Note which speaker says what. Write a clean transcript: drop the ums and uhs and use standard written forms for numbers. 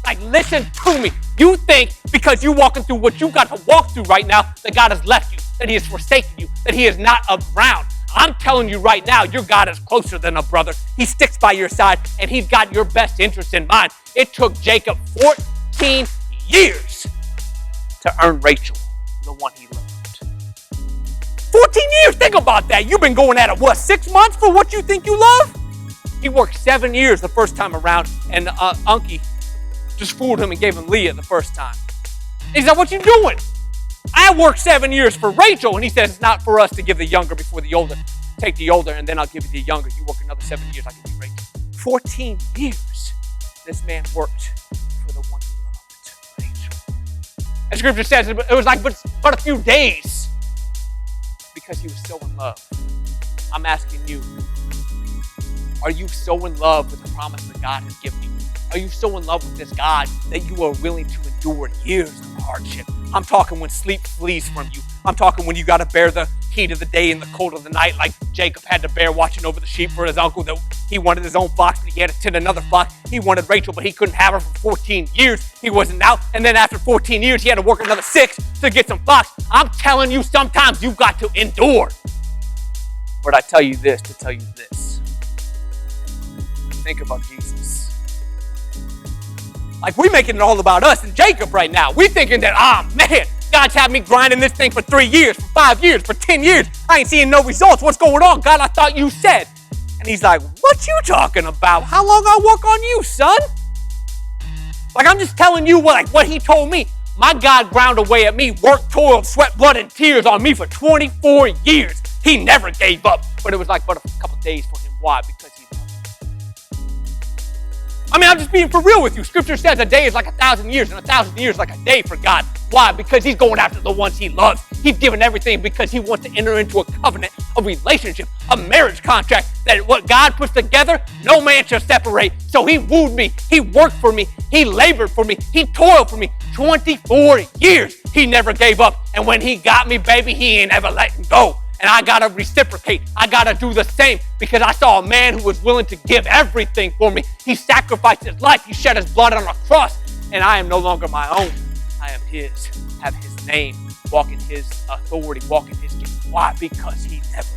Speaker 1: Like, listen to me. You think because you're walking through what you got to walk through right now that God has left you, that he has forsaken you, that he is not around. I'm telling you right now, your God is closer than a brother. He sticks by your side, and he's got your best interest in mind. It took Jacob 14 years to earn Rachel, the one he loved. 14 years, think about that. You've been going at it, what, 6 months for what you think you love? He worked 7 years the first time around, and Unky just fooled him and gave him Leah the first time. He said, what you doing? I worked 7 years for Rachel, and he says, it's not for us to give the younger before the older. Take the older, and then I'll give you the younger. You work another 7 years, I'll give you Rachel. 14 years this man worked for the one he loved, Rachel. And scripture says it was like but a few days because he was so in love. I'm asking you, are you so in love with the promise that God has given you? Are you so in love with this God that you are willing to endure years of hardship? I'm talking when sleep flees from you. I'm talking when you got to bear the heat of the day and the cold of the night, like Jacob had to bear watching over the sheep for his uncle. That he wanted his own flock, but he had to tend another flock. He wanted Rachel, but he couldn't have her for 14 years. He wasn't out. And then after 14 years, he had to work another 6 to get some flocks. I'm telling you, sometimes you've got to endure. But I tell you this to tell you this. Think about Jesus. Like, we're making it all about us and Jacob right now. We're thinking that, man, God's had me grinding this thing for 3 years, for 5 years, for 10 years. I ain't seeing no results. What's going on? God, I thought you said. And he's like, what you talking about? How long I work on you, son? Like, I'm just telling you what he told me. My God ground away at me, worked, toiled, sweat, blood, and tears on me for 24 years. He never gave up. But it was like but a couple days for him. Why? Because he loved me. I mean, I'm just being for real with you. Scripture says a day is like 1,000 years, and 1,000 years is like a day for God. Why? Because he's going after the ones he loves. He's given everything because he wants to enter into a covenant, a relationship, a marriage contract, that what God puts together, no man shall separate. So he wooed me. He worked for me. He labored for me. He toiled for me. 24 years. He never gave up. And when he got me, baby, he ain't ever letting go. And I got to reciprocate. I got to do the same because I saw a man who was willing to give everything for me. He sacrificed his life. He shed his blood on a cross. And I am no longer my own. I am his. Have his name. Walk in his authority. Walk in his gift. Why? Because he never